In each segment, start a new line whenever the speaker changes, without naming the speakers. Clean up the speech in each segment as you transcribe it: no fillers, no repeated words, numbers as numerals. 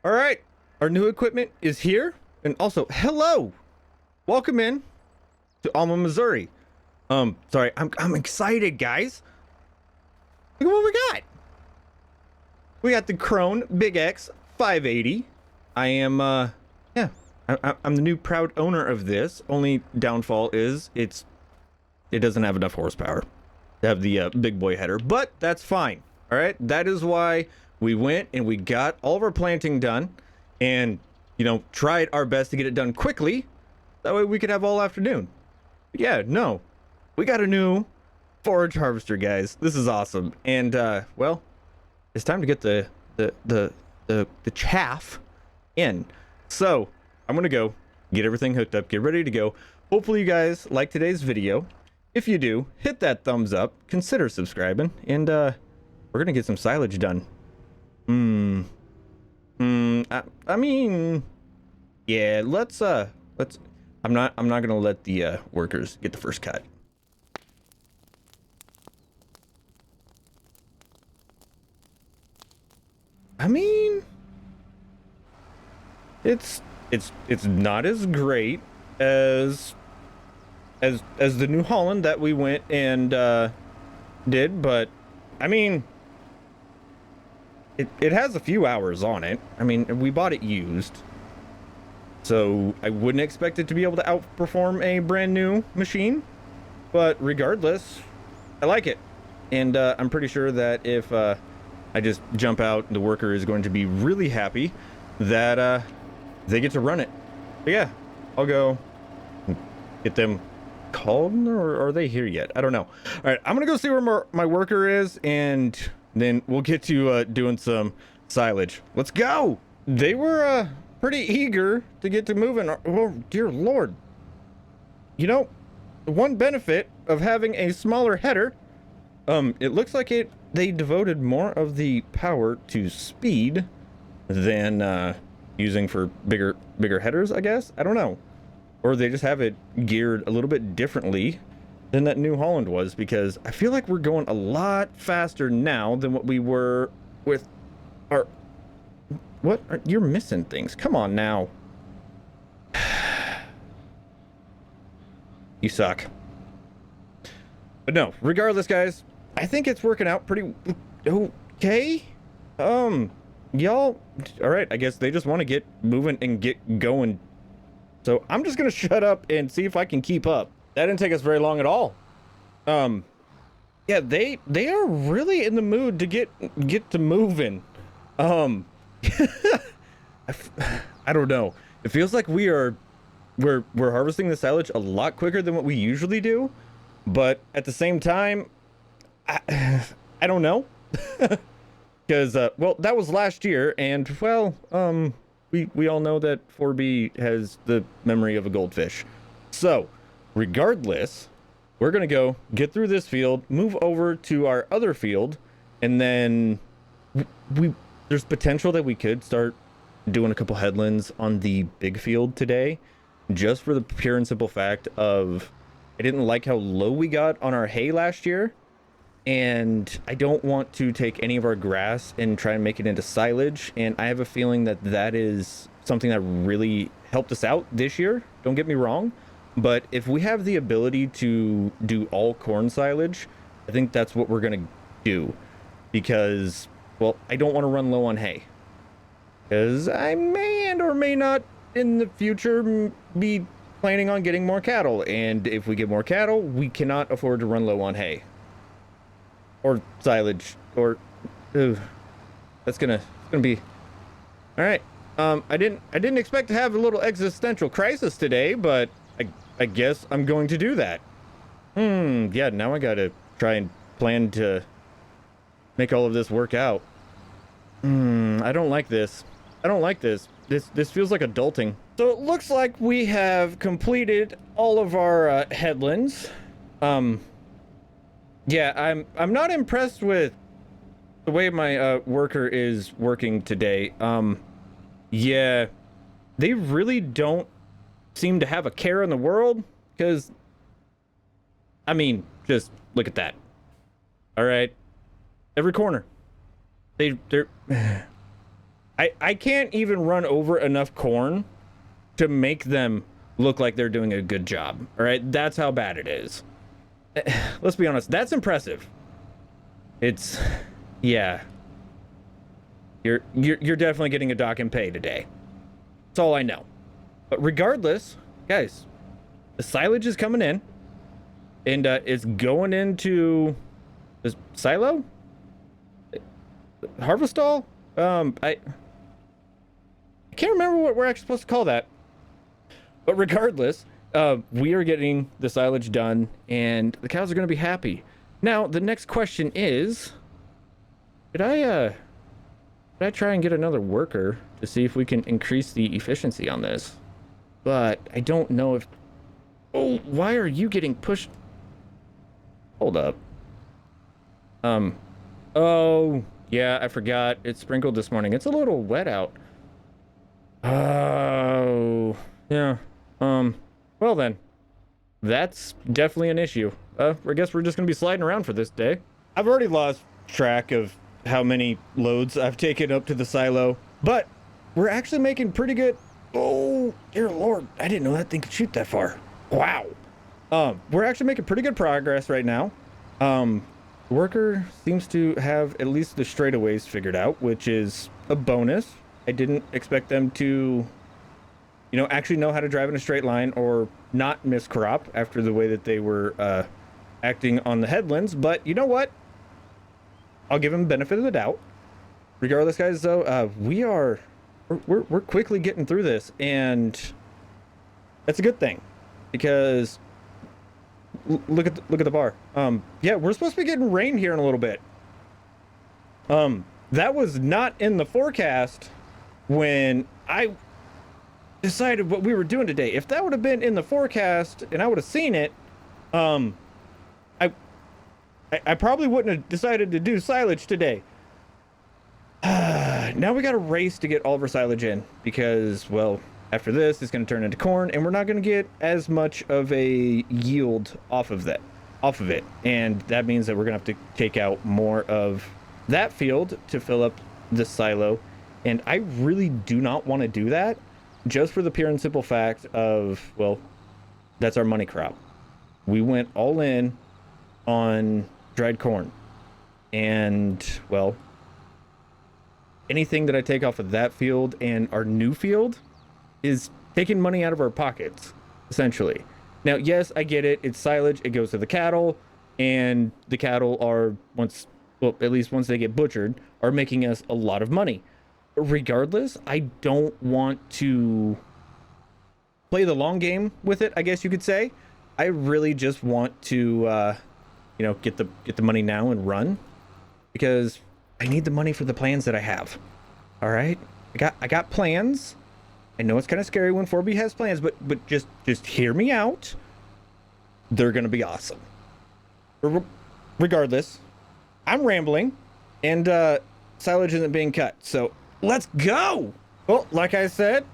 All right, our new equipment is here, and also hello, welcome in to Alma, Missouri. Sorry, I'm excited, guys. Look at what we got. We got the Krone Big X 580. I am yeah, I'm the new proud owner of this. Only downfall is it doesn't have enough horsepower to have the big boy header, but that's fine. All right, that is why we went and we got all of our planting done, and tried our best to get it done quickly. That way we could have all afternoon. But yeah, no, we got a new forage harvester, guys. This is awesome, and well, it's time to get the chaff in. So I'm gonna go get everything hooked up, get ready to go. Hopefully you guys like today's video. If you do, hit that thumbs up, consider subscribing, and we're gonna get some silage done. I mean, yeah, let's I'm not gonna let the workers get the first cut. I mean, it's not as great as the New Holland that we went and did, but I mean, it has a few hours on it. I mean, we bought it used, so I wouldn't expect it to be able to outperform a brand new machine, but regardless, I like it, and I'm pretty sure that if I just jump out, the worker is going to be really happy that they get to run it. But yeah, I'll go get them called, or are they here yet? I don't know. All right, I'm gonna go see where my worker is, and then we'll get to doing some silage. Let's go. They were pretty eager to get to moving. Oh dear Lord. The one benefit of having a smaller header, it looks like they devoted more of the power to speed than using for bigger headers, I guess. I don't know. Or they just have it geared a little bit differently than that New Holland was, because I feel like we're going a lot faster now than what we were with our... You're missing things. Come on now. You suck. But no, regardless, guys, I think it's working out pretty okay. Y'all, all right, I guess they just want to get moving and get going. So I'm just gonna shut up and see if I can keep up. That didn't take us very long at all. Yeah, they are really in the mood to get to moving. I don't know. It feels like we're harvesting the silage a lot quicker than what we usually do, but at the same time, I don't know. Because well, that was last year, and well, we all know that 4B has the memory of a goldfish. So regardless, we're gonna go get through this field, move over to our other field, and then there's potential that we could start doing a couple headlands on the big field today, just for the pure and simple fact of I didn't like how low we got on our hay last year, and I don't want to take any of our grass and try and make it into silage, and I have a feeling that that is something that really helped us out this year. Don't get me wrong, but if we have the ability to do all corn silage, I think that's what we're gonna do, because well, I don't want to run low on hay, because I may and or may not in the future be planning on getting more cattle, and if we get more cattle, we cannot afford to run low on hay or silage, or that's gonna be all right. I didn't expect to have a little existential crisis today, but I guess I'm going to do that. Yeah, now I gotta try and plan to make all of this work out. I don't like this. I don't like this. This feels like adulting. So it looks like we have completed all of our headlands. Yeah, I'm not impressed with the way my worker is working today. Yeah, they really don't seem to have a care in the world, because I mean, just look at that. All right, every corner they're I can't even run over enough corn to make them look like they're doing a good job. All right, that's how bad it is. Let's be honest, that's impressive. It's, yeah. You're definitely getting a dock and pay today. That's all I know. But regardless, guys, the silage is coming in, and it's going into this silo, harvest stall. I can't remember what we're actually supposed to call that. But regardless, we are getting the silage done, and the cows are going to be happy. Now, the next question is, did I try and get another worker to see if we can increase the efficiency on this? But I don't know if... Oh, why are you getting pushed? Hold up. Oh, yeah, I forgot. It sprinkled this morning. It's a little wet out. Oh, yeah. Well then, that's definitely an issue. I guess we're just gonna be sliding around for this day. I've already lost track of how many loads I've taken up to the silo, but we're actually making pretty good... Oh, dear Lord, I didn't know that thing could shoot that far. Wow. We're actually making pretty good progress right now. Worker seems to have at least the straightaways figured out, which is a bonus. I didn't expect them to, you know, actually know how to drive in a straight line or not miss crop after the way that they were acting on the headlands. But you know what? I'll give them the benefit of the doubt. Regardless, guys, though, we're quickly getting through this, and that's a good thing, because look at the bar. Yeah, we're supposed to be getting rain here in a little bit. That was not in the forecast when I decided what we were doing today. If that would have been in the forecast and I would have seen it, I probably wouldn't have decided to do silage today. Now we got a race to get all of our silage in, because, well, after this, it's going to turn into corn, and we're not going to get as much of a yield off of it. And that means that we're going to have to take out more of that field to fill up the silo. And I really do not want to do that, just for the pure and simple fact of, well, that's our money crop. We went all in on dried corn, and, well, anything that I take off of that field and our new field is taking money out of our pockets, essentially. Now, yes, I get it. It's silage. It goes to the cattle, and the cattle are, at least once they get butchered, are making us a lot of money. Regardless, I don't want to play the long game with it, I guess you could say. I really just want to, get the money now and run, because I need the money for the plans that I have. All right, I got plans. I know it's kind of scary when 4B has plans, but just hear me out. They're gonna be awesome. Regardless, I'm rambling, and silage isn't being cut, so let's go. Well, like I said,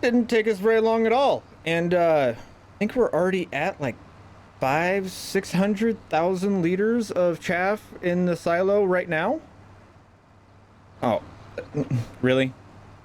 didn't take us very long at all, and I think we're already at like 500,000-600,000 liters of chaff in the silo right now. Oh, really?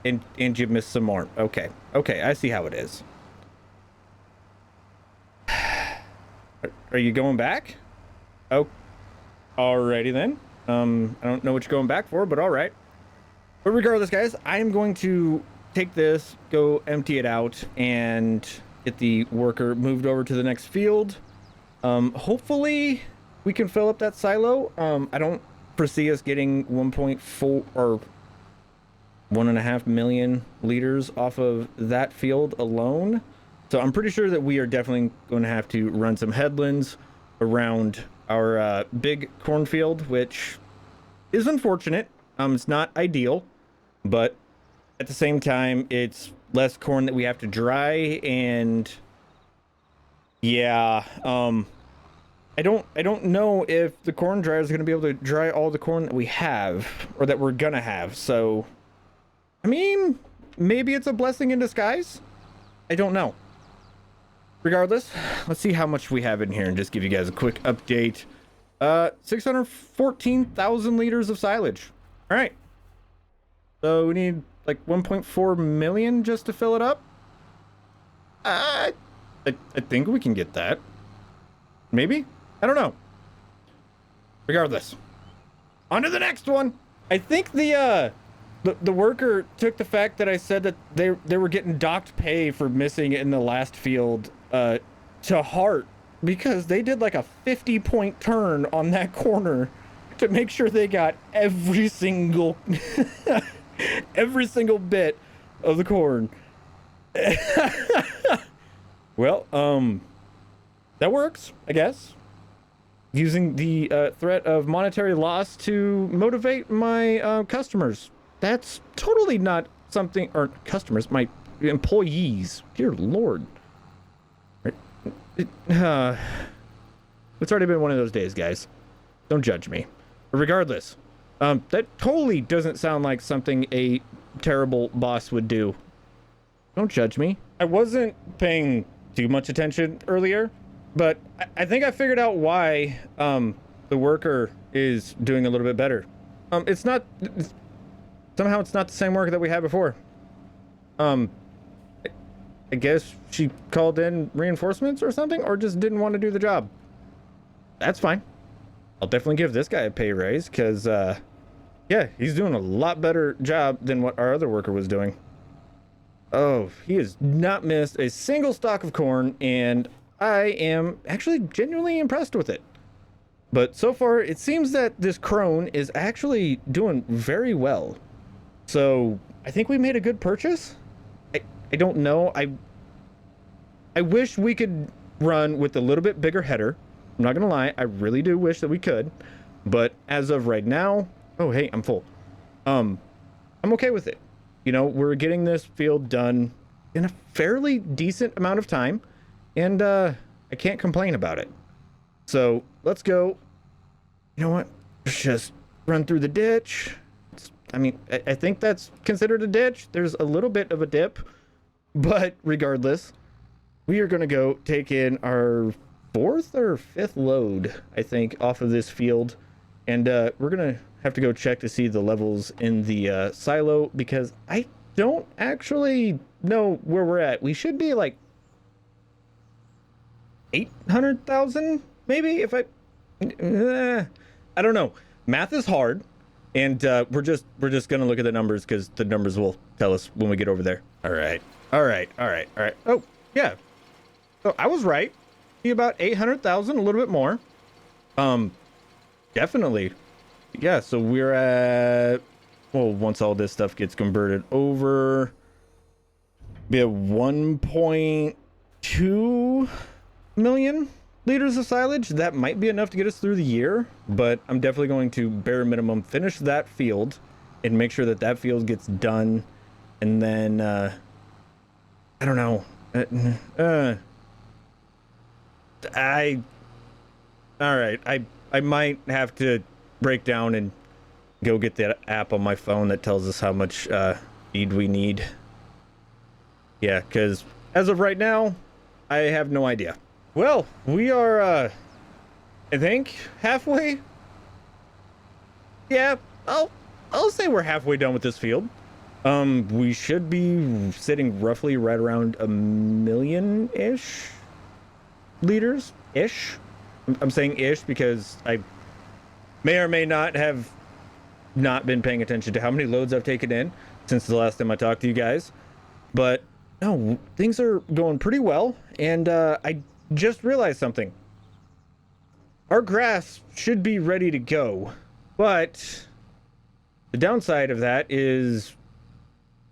And you missed some more. Okay, I see how it is. Are you going back? Oh, alrighty then. I don't know what you're going back for, but all right. But regardless, guys, I am going to take this, go empty it out, and get the worker moved over to the next field. Hopefully we can fill up that silo. I don't foresee us getting 1.4 or 1.5 million liters off of that field alone. So I'm pretty sure that we are definitely going to have to run some headlands around our big cornfield, which is unfortunate. It's not ideal, but at the same time, it's less corn that we have to dry, and yeah, I don't know if the corn dryer is going to be able to dry all the corn that we have, or that we're gonna have. So, I mean, maybe it's a blessing in disguise. I don't know. Regardless, let's see how much we have in here and just give you guys a quick update. 614,000 liters of silage. All right. So we need like 1.4 million just to fill it up. I think we can get that. Maybe? I don't know. Regardless. On to the next one. I think the worker took the fact that I said that they were getting docked pay for missing in the last field to heart, because they did like a 50-point turn on that corner to make sure they got every single every single bit of the corn. Well, that works, I guess. Using the threat of monetary loss to motivate my customers. That's totally not something, or customers, my employees. Dear Lord. It's already been one of those days, guys. Don't judge me. But regardless, that totally doesn't sound like something a terrible boss would do. Don't judge me. I wasn't paying too much attention earlier, but I think I figured out why the worker is doing a little bit better. It's not... somehow it's not the same worker that we had before. I guess she called in reinforcements or something, or just didn't want to do the job. That's fine. I'll definitely give this guy a pay raise, because, yeah, he's doing a lot better job than what our other worker was doing. Oh, he has not missed a single stalk of corn, and I am actually genuinely impressed with it. But so far, it seems that this Krone is actually doing very well. So I think we made a good purchase. I don't know. I wish we could run with a little bit bigger header. I'm not gonna lie, I really do wish that we could. But as of right now, oh hey, I'm full. I'm okay with it. You know, we're getting this field done in a fairly decent amount of time, and I can't complain about it. So let's go. You know what? Let's just run through the ditch. I mean, I think that's considered a ditch. There's a little bit of a dip, but regardless, we are going to go take in our 4th or 5th load, I think, off of this field. And we're going to have to go check to see the levels in the silo, because I don't actually know where we're at. We should be like 800,000, maybe, if I don't know. Math is hard. And we're just gonna look at the numbers, because the numbers will tell us when we get over there. All right. Oh yeah. So I was right. Be about 800,000, a little bit more. Definitely. Yeah. So we're at, well, once all this stuff gets converted over, be at 1.2 million liters of silage. That might be enough to get us through the year, but I'm definitely going to bare minimum finish that field and make sure that that field gets done. And then I don't know, all right, I might have to break down and go get that app on my phone that tells us how much feed we need. Yeah, because as of right now, I have no idea. Well, we are, I think, halfway. Yeah, I'll say we're halfway done with this field. We should be sitting roughly right around 1 million-ish liters-ish. I'm saying ish because I may or may not have not been paying attention to how many loads I've taken in since the last time I talked to you guys. But no, things are going pretty well, and I just realized something. Our grass should be ready to go, but the downside of that is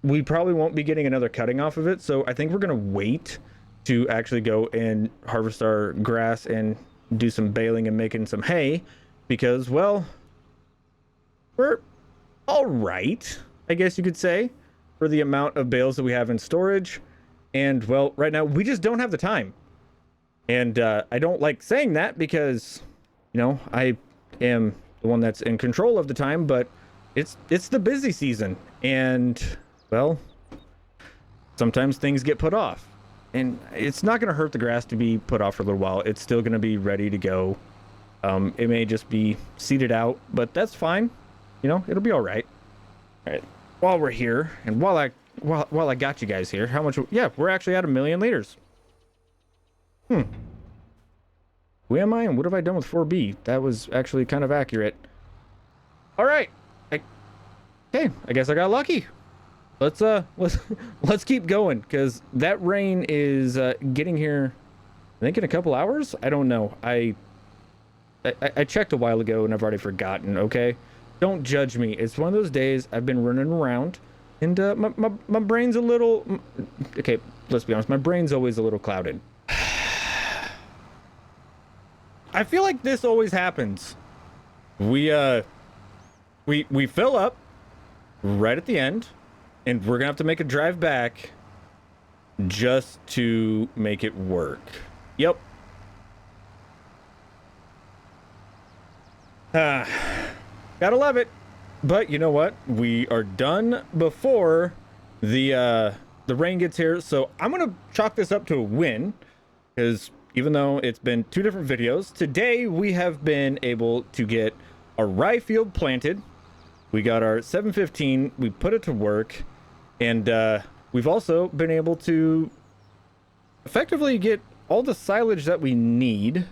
we probably won't be getting another cutting off of it. So I think we're going to wait to actually go and harvest our grass and do some baling and making some hay, because, well, we're all right, I guess you could say, for the amount of bales that we have in storage. And, well, right now we just don't have the time. And I don't like saying that because, you know, I am the one that's in control of the time, but it's the busy season, and, well, sometimes things get put off. And it's not going to hurt the grass to be put off for a little while. It's still going to be ready to go. It may just be seeded out, but that's fine. You know, it'll be all right. All right. while we're here, and while I got you guys here, how much? Yeah, we're actually at 1,000,000 liters. Who am I, and what have I done with 4B? That was actually kind of accurate. All right. Okay, I guess I got lucky. Let's keep going, because that rain is getting here, I think, in a couple hours. I don't know. I checked a while ago and I've already forgotten. Okay, don't judge me. It's one of those days I've been running around, and my brain's a little. Okay, let's be honest. My brain's always a little clouded. I feel like this always happens. We fill up right at the end, and we're gonna have to make a drive back just to make it work. Yep. Gotta love it. But you know what? We are done before the rain gets here, so I'm gonna chalk this up to a win, because even though it's been 2 different videos, today we have been able to get a rye field planted. We got our 715, we put it to work, and we've also been able to effectively get all the silage that we need,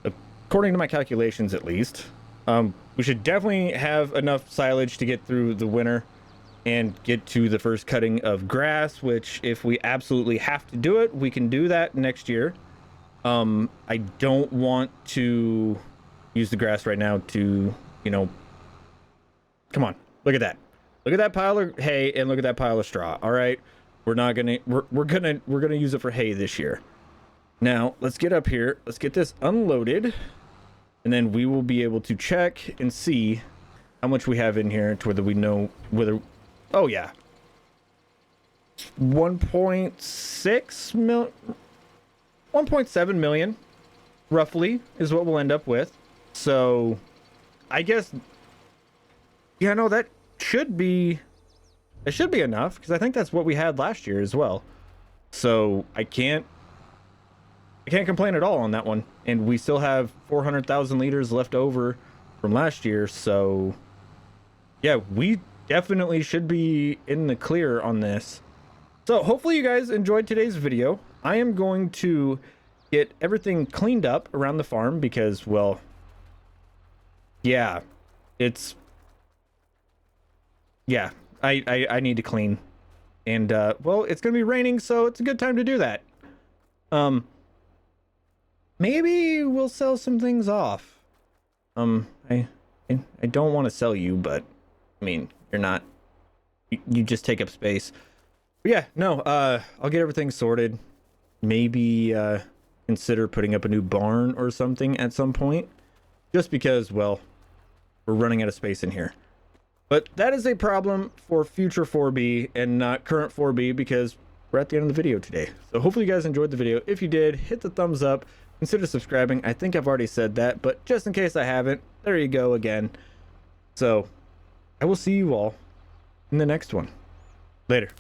according to my calculations at least. We should definitely have enough silage to get through the winter and get to the first cutting of grass, which if we absolutely have to do it, we can do that next year. I don't want to use the grass right now to, you know, come on, look at that. Look at that pile of hay and look at that pile of straw. All right. We're gonna use it for hay this year. Now let's get up here. Let's get this unloaded, and then we will be able to check and see how much we have in here to whether we know whether, oh yeah, 1.6 million, 1.7 million roughly is what we'll end up with. So I guess, yeah, no, that should be enough, because I think that's what we had last year as well. So I can't complain at all on that one. And we still have 400,000 liters left over from last year. So yeah, we definitely should be in the clear on this. So hopefully you guys enjoyed today's video. I am going to get everything cleaned up around the farm because, well, yeah, it's, yeah, I need to clean. And well, it's gonna be raining, so it's a good time to do that. Maybe we'll sell some things off. I don't want to sell you, but I mean, you're not, you just take up space. But yeah, no, I'll get everything sorted. Maybe consider putting up a new barn or something at some point, just because, well, we're running out of space in here. But that is a problem for future 4B and not current 4B, because we're at the end of the video today. So hopefully you guys enjoyed the video. If you did, hit the thumbs up, consider subscribing. I think I've already said that, but just in case I haven't, there you go again. So I will see you all in the next one. Later.